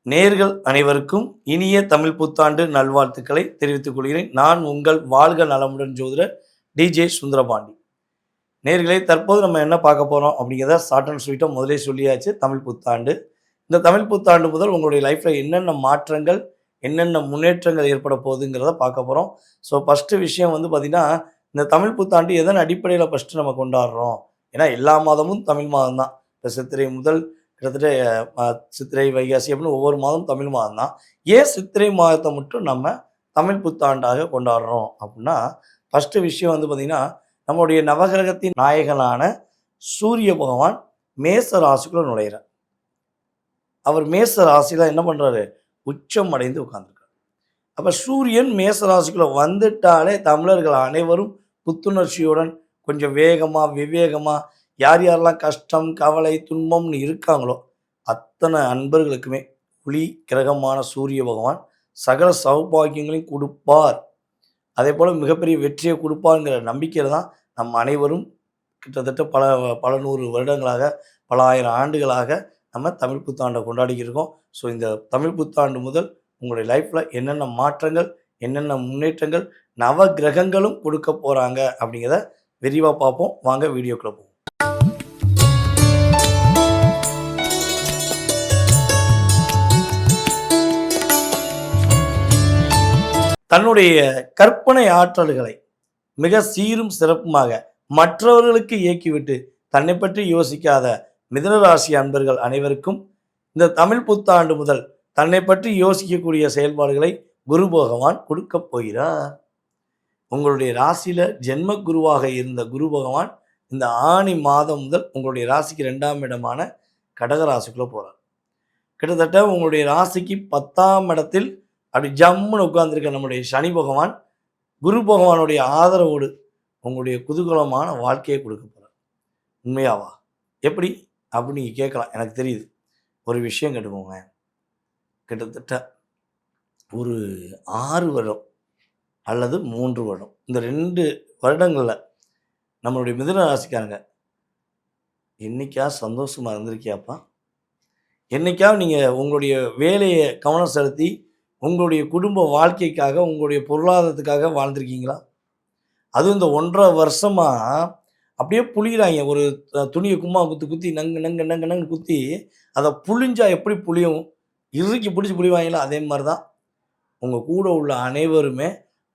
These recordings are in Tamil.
நேர்கள் அனைவருக்கும் இனிய தமிழ் புத்தாண்டு நல்வாழ்த்துக்களை தெரிவித்துக் கொள்கிறேன். நான் உங்கள் வாழ்க நலமுடன் ஜோதிடர் டிஜே சுந்தரபாண்டி. நேர்களே, தற்போது நம்ம என்ன பார்க்க போகிறோம் அப்படிங்கிறத ஷார்ட் அண்ட் ஸ்வீட்டாக முதலே சொல்லியாச்சு. தமிழ் புத்தாண்டு, இந்த தமிழ் புத்தாண்டு முதல் உங்களுடைய லைஃப்பில் என்னென்ன மாற்றங்கள், என்னென்ன முன்னேற்றங்கள் ஏற்பட போகுதுங்கிறத பார்க்க போகிறோம். ஸோ ஃபஸ்ட்டு விஷயம் வந்து பார்த்திங்கன்னா, இந்த தமிழ் புத்தாண்டு எதன் அடிப்படையில் ஃபஸ்ட்டு நம்ம கொண்டாடுறோம்? ஏன்னா எல்லா மாதமும் தமிழ் மாதம் தான். இப்போ சித்திரை முதல் கிட்டத்தட்ட சித்திரை, வைகாசி அப்படின்னு ஒவ்வொரு மாதம் தமிழ் மாதம் தான். ஏன் சித்திரை மாதத்தை மட்டும் நம்ம தமிழ் புத்தாண்டாக கொண்டாடுறோம் அப்படின்னா, ஃபஸ்ட்டு விஷயம் வந்து பார்த்திங்கன்னா, நம்முடைய நவகிரகத்தின் நாயகனான சூரிய பகவான் மேச ராசிக்குள்ளே நுழைகிறார். அவர் மேச ராசியில் என்ன பண்ணுறாரு? உச்சம் அடைந்து உட்கார்ந்துருக்கார். அப்போ சூரியன் மேச ராசிக்குள்ளே வந்துட்டாலே தமிழர்கள் அனைவரும் புத்துணர்ச்சியுடன் கொஞ்சம் வேகமாக விவேகமாக யார் யாரெல்லாம் கஷ்டம், கவலை, துன்பம்னு இருக்காங்களோ அத்தனை அன்பர்களுக்குமே ஒளி கிரகமான சூரிய பகவான் சகல சௌபாகியங்களையும் கொடுப்பார். அதே போல் மிகப்பெரிய வெற்றியை கொடுப்பாருங்கிற நம்பிக்கையில் தான் நம்ம அனைவரும் கிட்டத்தட்ட பல நூறு வருடங்களாக, பல ஆயிரம் ஆண்டுகளாக நம்ம தமிழ் புத்தாண்டை கொண்டாடிக்கிட்டு இருக்கோம். ஸோ இந்த தமிழ் புத்தாண்டு முதல் உங்களுடைய லைஃப்பில் என்னென்ன மாற்றங்கள், என்னென்ன முன்னேற்றங்கள், நவ கிரகங்களும் கொடுக்க போகிறாங்க அப்படிங்கிறத விரிவாக பார்ப்போம். வாங்க வீடியோக்குள்ள போவோம். தன்னுடைய கற்பனை ஆற்றல்களை மிக சீரும் சிறப்புமாக மற்றவர்களுக்கு இயக்கிவிட்டு தன்னை பற்றி யோசிக்காத மிதுனராசி அன்பர்கள் அனைவருக்கும் இந்த தமிழ் புத்தாண்டு முதல் தன்னை பற்றி யோசிக்கக்கூடிய செயல்பாடுகளை குரு பகவான் கொடுக்க போகிறார். உங்களுடைய ராசியில் ஜென்ம குருவாக இருந்த குரு பகவான் இந்த ஆணி மாதம் முதல் உங்களுடைய ராசிக்கு 2ஆம் இடமான கடக ராசிக்குள்ளே போகிறார். கிட்டத்தட்ட உங்களுடைய ராசிக்கு 10ஆம் இடத்தில் அப்படி ஜம்முன்னு உட்கார்ந்துருக்க நம்முடைய சனி பகவான் குரு பகவானுடைய ஆதரவோடு உங்களுடைய குதூகலமான வாழ்க்கையை கொடுக்க போகிறார். உண்மையாவா? எப்படி அப்படின்னு நீங்கள் கேட்கலாம். எனக்கு தெரியுது. ஒரு விஷயம் கேட்டுக்கோங்க. கிட்டத்தட்ட ஒரு 6 வருடம் அல்லது 3 வருடம், இந்த 2 வருடங்களில் நம்மளுடைய மிதுன ராசிக்காரங்க என்னைக்கா சந்தோஷமாக இருந்திருக்கியாப்பா? என்னைக்காவது நீங்கள் உங்களுடைய வேலையை கவனம் செலுத்தி உங்களுடைய குடும்ப வாழ்க்கைக்காக, உங்களுடைய பொருளாதாரத்துக்காக வாழ்ந்திருக்கீங்களா? அதுவும் இந்த 1.5 வருஷமாக அப்படியே புளிகிறாங்க. ஒரு துணியை கும்மா குத்தி நங்கு நங்கு நங்கு நங்கு குத்தி அதை புளிஞ்சா எப்படி புளியும், இறுக்கி பிடிச்சி புளிவாங்களோ அதே மாதிரி தான் உங்கள் கூட உள்ள அனைவருமே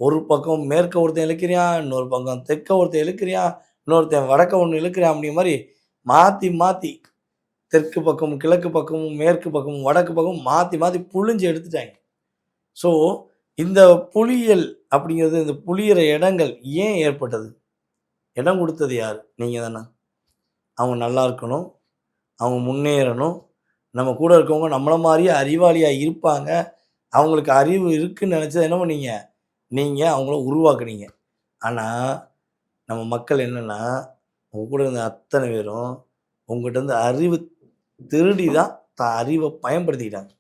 ஒரு பக்கம் மேற்க ஒருத்தன் இழுக்கிறியான், இன்னொரு பக்கம் தெற்க ஒருத்தன் இழுக்கிறியான், இன்னொருத்தன் வடக்க ஒன்று இழுக்கிறியான். அப்படிங்கிற மாதிரி மாற்றி மாற்றி தெற்கு பக்கமும் கிழக்கு பக்கமும் மேற்கு பக்கமும் வடக்கு பக்கமும் மாற்றி மாற்றி புளிஞ்சு எடுத்துட்டாங்க. ஸோ இந்த புளியல் அப்படிங்கிறது, இந்த புளியிற இடங்கள் ஏன் ஏற்பட்டது? இடம் கொடுத்தது யார்? நீங்கள் தானே. அவங்க நல்லா இருக்கணும், அவங்க முன்னேறணும், நம்ம கூட இருக்கவங்க நம்மளை மாதிரியே அறிவாளியாக இருப்பாங்க, அவங்களுக்கு அறிவு இருக்குதுன்னு நினச்சது என்ன பண்ணீங்க? நீங்கள் அவங்கள உருவாக்குனீங்க. ஆனால் நம்ம மக்கள் என்னென்னா, உங்கள் கூட இருந்த அத்தனை பேரும் உங்கள்கிட்ட இருந்து அறிவு திருடி தான் அறிவை பயன்படுத்திக்கிட்டாங்க.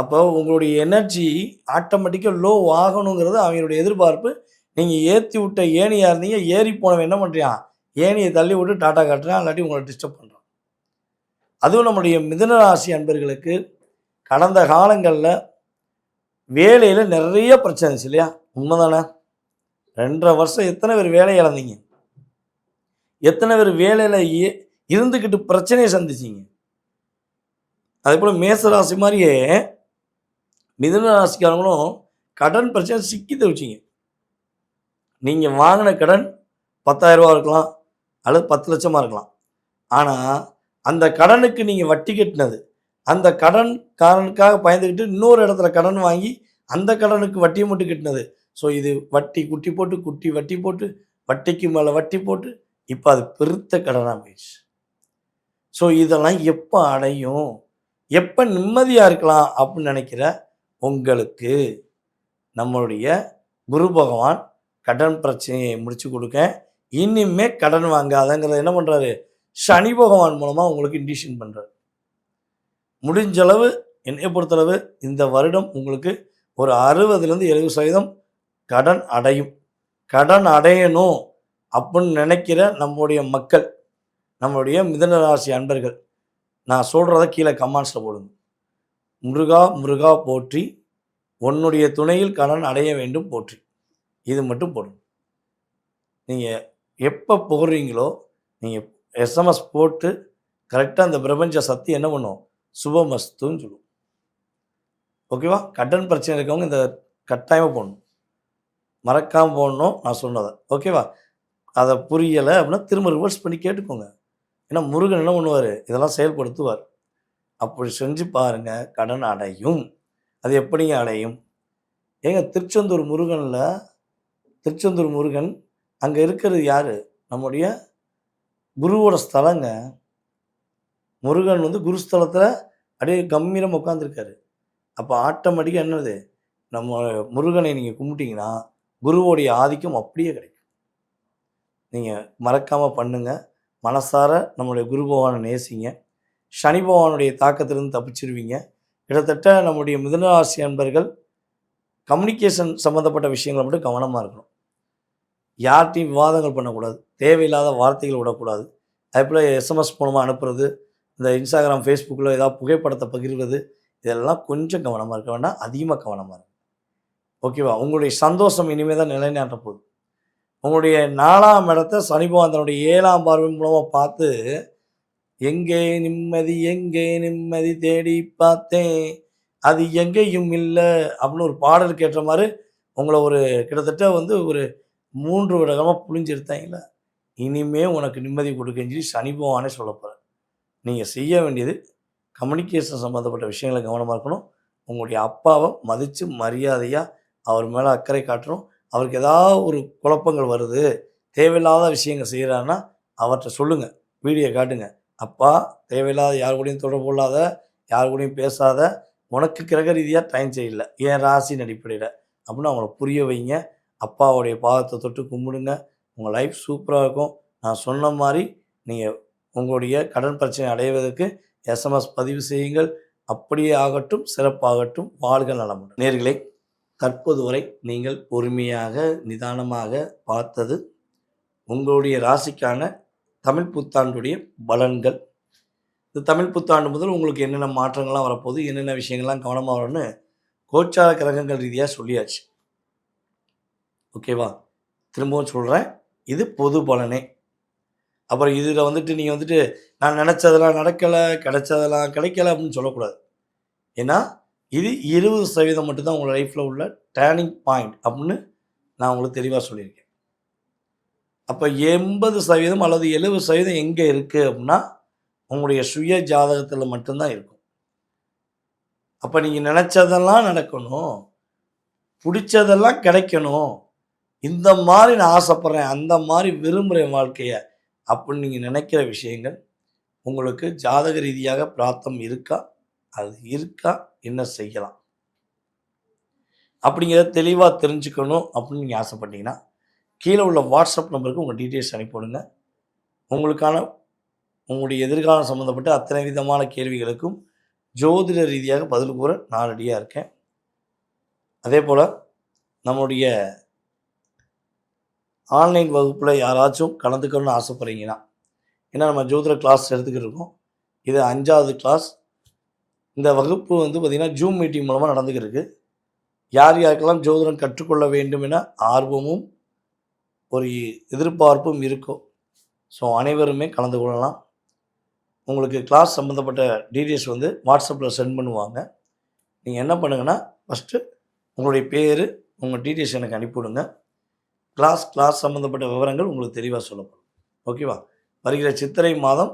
அப்போ உங்களுடைய எனர்ஜி ஆட்டோமேட்டிக்காக லோ ஆகணுங்கிறது அவங்களுடைய எதிர்பார்ப்பு. நீங்கள் ஏற்றி விட்ட ஏணியாக இருந்தீங்க, ஏறி போனவன் என்ன பண்ணுறான்? ஏணியை தள்ளி விட்டு டாட்டா காட்டுறான், இல்லாட்டி உங்களை டிஸ்டர்ப் பண்ணுறான். அதுவும் நம்முடைய மிதுன ராசி அன்பர்களுக்கு கடந்த காலங்களில் வேலையில் நிறைய பிரச்சனை இருந்துச்சு இல்லையா? உண்மைதானே? 2.5 வருஷம் எத்தனை பேர் வேலையை இழந்தீங்க? எத்தனை பேர் வேலையில் இருந்துக்கிட்டு பிரச்சனையை சந்திச்சிங்க? அதே போல் மேசராசி மாதிரியே மிதுன ராசிக்காரங்களும் கடன் பிரச்சனை சிக்கி தவிச்சிங்க. நீங்கள் வாங்கின கடன் 10,000 ரூபா இருக்கலாம், அல்லது 10 லட்சமாக இருக்கலாம். ஆனால் அந்த கடனுக்கு நீங்கள் வட்டி கட்டினது, அந்த கடனுக்காக பயந்துக்கிட்டு இன்னொரு இடத்துல கடன் வாங்கி அந்த கடனுக்கு வட்டியை மட்டும் கட்டினது. ஸோ இது வட்டி குட்டி போட்டு குட்டி வட்டி போட்டு வட்டிக்கு மேலே வட்டி போட்டு இப்போ அது பெருத்த கடனாக போயிடுச்சு. ஸோ இதெல்லாம் எப்போ அடையும், எப்போ நிம்மதியாக இருக்கலாம் அப்படின்னு நினைக்கிற உங்களுக்கு நம்மளுடைய குரு பகவான் கடன் பிரச்சனையை முடிச்சு கொடுக்க, இனிமே கடன் வாங்காதங்கிறத என்ன பண்ணுறாரு? சனி பகவான் மூலமாக உங்களுக்கு இண்டிஷன் பண்ணுறாரு. முடிஞ்சளவு என்னை பொறுத்தளவு இந்த வருடம் உங்களுக்கு ஒரு 60லேருந்து 70% கடன் அடையும். கடன் அடையணும் அப்படின்னு நினைக்கிற நம்முடைய மக்கள், நம்மளுடைய மிதுன ராசி அன்பர்கள், நான் சொல்கிறத கீழே கமெண்ட்ஸில் போடுங்க. முருகா முருகா போற்றி, உன்னுடைய துணையில் கடன் அடைய வேண்டும் போற்றி. இது மட்டும் போடுங்க. நீங்கள் எப்போ போடுறீங்களோ, நீங்கள் எஸ்எம்எஸ் போட்டு கரெக்டாக அந்த பிரபஞ்ச சக்தி என்ன பண்ணும்? சுபமஸ்துன்னு சொல்லும். ஓகேவா? கடன் பிரச்சனை இருக்கவங்க இந்த கட்டாயமாக போடணும். மறக்காமல் போடணும் நான் சொன்னதை. ஓகேவா? அதை புரியலை அப்படின்னா திரும்ப ரிவர்ஸ் பண்ணி கேட்டுக்கோங்க. ஏன்னா முருகன் என்ன பண்ணுவார்? இதெல்லாம் செயல்படுத்துவார். அப்படி செஞ்சு பாருங்கள், கடன் அடையும். அது எப்படிங்க அடையும்? ஏங்க திருச்செந்தூர் முருகன் அங்கே இருக்கிறது யார்? நம்முடைய குருவோட ஸ்தலங்க. முருகன் வந்து குருஸ்தலத்தில் அப்படியே கம்பீரமாக உட்காந்துருக்காரு. அப்போ ஆட்டோமேட்டிக்காக என்னது? நம்ம முருகனை நீங்கள் கும்பிட்டிங்கன்னா குருவோடைய ஆதிக்கம் அப்படியே கிடைக்கும். நீங்கள் மறக்காமல் பண்ணுங்கள். மனசார நம்முடைய குரு பகவானை நேசிங்க. சனி பகவானுடைய தாக்கத்திலிருந்து தப்பிச்சிருவீங்க. கிட்டத்தட்ட நம்முடைய மிதுனராசி அன்பர்கள் கம்யூனிகேஷன் சம்மந்தப்பட்ட விஷயங்களை மட்டும் கவனமாக இருக்கணும். யார்கிட்டையும் விவாதங்கள் பண்ணக்கூடாது. தேவையில்லாத வார்த்தைகள் விடக்கூடாது. அதேபோல் எஸ்எம்எஸ் மூலமாக அனுப்புறது, இந்த இன்ஸ்டாகிராம், ஃபேஸ்புக்கில் ஏதாவது புகைப்படத்தை பகிர்வது, இதெல்லாம் கொஞ்சம் கவனமாக இருக்க வேண்டாம். அதிகமாக கவனமாக இருக்கும். ஓகேவா? உங்களுடைய சந்தோஷம் இனிமேல் தான் நிலைநாட்ட போகுது. உங்களுடைய 4ஆம் இடத்த சனி பகவான் தன்னுடைய 7ஆம் பார்வை மூலமாக பார்த்து, எங்கே நிம்மதி தேடி பார்த்தேன், அது எங்கேயும் இல்லை அப்படின்னு ஒரு பாடல் கேட்ட மாதிரி உங்களை ஒரு கிட்டத்தட்ட வந்து ஒரு 3 வருடமாக புழிஞ்சு எடுத்தாங்களே. இனிமே உனக்கு நிம்மதி கொடுக்கன்னு சொல்லி சனி பகவானே சொல்ல போகிறார். நீங்கள் செய்ய வேண்டியது கம்யூனிகேஷன் சம்மந்தப்பட்ட விஷயங்களை கவனமாக இருக்கணும். உங்களுடைய அப்பாவை மதித்து மரியாதையாக அவர் மேலே அக்கறை காட்டணும். அவருக்கு ஏதாவது ஒரு குழப்பங்கள் வருது, தேவையில்லாத விஷயங்கள் செய்கிறாருன்னா அவர்கிட்ட சொல்லுங்கள், வீடியோ காட்டுங்க. அப்பா, தேவையில்லாத யார் கூடயும் தொடர்பு கொள்ளாத, யார் கூடயும் பேசாத, உனக்கு கிரக ரீதியாக டைம் சரியில்லை, என் ராசியின் அடிப்படையில் அப்படின்னு அவங்கள புரிய வைங்க. அப்பாவுடைய பாதத்தை தொட்டு கும்பிடுங்க. உங்கள் லைஃப் சூப்பராக இருக்கும். நான் சொன்ன மாதிரி நீங்கள் உங்களுடைய கடன் பிரச்சனை அடைவதற்கு எஸ்எம்எஸ் பதிவு செய்யுங்கள். அப்படியே ஆகட்டும், சிறப்பாகட்டும். வாழ்க நலமுடன். நேயர்களே, தற்போது வரை நீங்கள் பொறுமையாக நிதானமாக பார்த்தது உங்களுடைய ராசிக்கான தமிழ் புத்தாண்டுடைய பலன்கள். இந்த தமிழ் புத்தாண்டு முதல் உங்களுக்கு என்னென்ன மாற்றங்கள்லாம் வரப்போகுது, என்னென்ன விஷயங்கள்லாம் கவனமாக வரும்னு கோச்சார கிரகங்கள் ரீதியாக சொல்லியாச்சு. ஓகேவா? திரும்பவும் சொல்கிறேன், இது பொது பலனே. அப்புறம் இதில் வந்துட்டு நீங்கள் வந்துட்டு நான் நினச்சதெல்லாம் நடக்கலை, கிடைச்சதெல்லாம் கிடைக்கல அப்படின்னு சொல்லக்கூடாது. ஏன்னா இது 20% மட்டும்தான் உங்கள் லைஃப்பில் உள்ள டேர்னிங் பாயிண்ட் அப்படின்னு நான் உங்களுக்கு தெளிவாக சொல்லியிருக்கேன். அப்போ 80% அல்லது 70% எங்கே இருக்குது அப்படின்னா உங்களுடைய சுய ஜாதகத்தில் மட்டும்தான் இருக்கும். அப்போ நீங்கள் நினச்சதெல்லாம் நடக்கணும், பிடிச்சதெல்லாம் கிடைக்கணும், இந்த மாதிரி நான் ஆசைப்பட்றேன், அந்த மாதிரி விரும்புகிறேன் வாழ்க்கையை அப்படின்னு நீங்கள் நினைக்கிற விஷயங்கள் உங்களுக்கு ஜாதக ரீதியாக பிராப்தம் இருக்கா, அது இருக்கா, என்ன செய்யலாம் அப்படிங்கிறத தெளிவாக தெரிஞ்சுக்கணும் அப்படின்னு நீங்கள் ஆசைப்பட்டீங்கன்னா கீழே உள்ள வாட்ஸ்அப் நம்பருக்கு உங்கள் டீட்டெயில்ஸ் அனுப்பிவிடுங்க. உங்களுடைய எதிர்காலம் சம்மந்தப்பட்ட அத்தனை விதமான கேள்விகளுக்கும் ஜோதிட ரீதியாக பதில் கூற நான் ரெடியாக இருக்கேன். அதே போல் நம்முடைய ஆன்லைன் வகுப்பில் யாராச்சும் கலந்துக்கணும்னு ஆசைப்பட்றீங்கன்னா, ஏன்னா நம்ம ஜோதிட கிளாஸ் எடுத்துக்கிட்டு இருக்கோம். இது 5வது கிளாஸ். இந்த வகுப்பு வந்து பார்த்திங்கன்னா ஜூம் மீட்டிங் மூலமாக நடந்துக்கிட்டு இருக்குது. யார் யாருக்கெல்லாம் ஜோதிடம் கற்றுக்கொள்ள வேண்டும் என ஆர்வமும் ஒரு எதிர்பார்ப்பும் இருக்கும், ஸோ அனைவருமே கலந்து கொள்ளலாம். உங்களுக்கு கிளாஸ் சம்மந்தப்பட்ட டீட்டெயில்ஸ் வந்து வாட்ஸ்அப்பில் சென்ட் பண்ணுவாங்க. நீங்கள் என்ன பண்ணுங்கன்னா, ஃபஸ்ட்டு உங்களுடைய பேர், உங்கள் டீட்டெயில்ஸ் எனக்கு அனுப்பிவிடுங்க. கிளாஸ் சம்மந்தப்பட்ட விவரங்கள் உங்களுக்கு தெளிவாக சொல்லப்படும். ஓகேவா? வருகிற சித்திரை மாதம்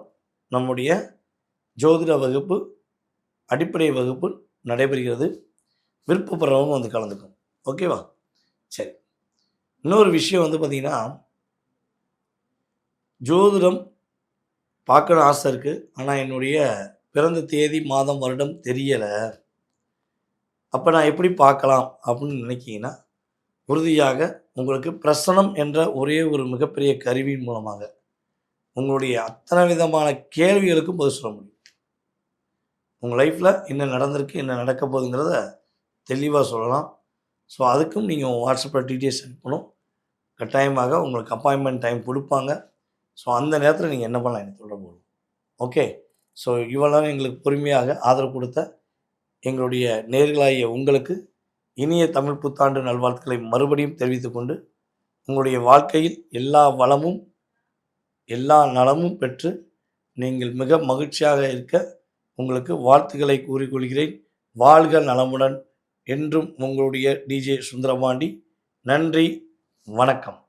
நம்முடைய ஜோதிட வகுப்பு, அடிப்படை வகுப்பு நடைபெறுகிறது. விருப்பப்படுறவங்க வந்து கலந்துக்கும். ஓகேவா? சரி. இன்னொரு விஷயம் வந்து பார்த்திங்கன்னா, ஜோதிடம் பார்க்கணும் ஆசை இருக்குது, ஆனால் என்னுடைய பிறந்த தேதி, மாதம், வருடம் தெரியலை, அப்போ நான் எப்படி பார்க்கலாம் அப்படின்னு நினைக்கிங்கன்னா, உறுதியாக உங்களுக்கு பிரசனம் என்ற ஒரே ஒரு மிகப்பெரிய கருவியின் மூலமாக உங்களுடைய அத்தனை விதமான கேள்விகளுக்கும் பதில் சொல்ல முடியும். உங்கள் லைஃப்பில் என்ன நடந்திருக்கு, என்ன நடக்க போகுதுங்கிறத தெளிவாக சொல்லலாம். ஸோ அதுக்கும் நீங்கள் வாட்ஸ்அப்பில் டீட்டெயில்ஸ் அனுப்பணும். கட்டாயமாக உங்களுக்கு அப்பாயின்மெண்ட் டைம் கொடுப்பாங்க. ஸோ அந்த நேரத்தில் நீங்கள் என்ன பண்ணலாம், எனக்கு தொடர்பு கொள்ளுங்கள். ஓகே. ஸோ இவ்வளோ நேரம் எங்களுக்கு பொறுமையாக ஆதரவு கொடுத்த எங்களுடைய நேயர்களாகிய உங்களுக்கு இனிய தமிழ் புத்தாண்டு நல்வாழ்த்துக்களை மறுபடியும் தெரிவித்துக்கொண்டு, உங்களுடைய வாழ்க்கையில் எல்லா வளமும் எல்லா நலமும் பெற்று நீங்கள் மிக மகிழ்ச்சியாக இருக்க உங்களுக்கு வாழ்த்துக்களை கூறிக்கொள்கிறேன். வாழ்க நலமுடன். என்றும் உங்களுடைய டிஜே சுந்தரபாண்டி. நன்றி, வணக்கம்.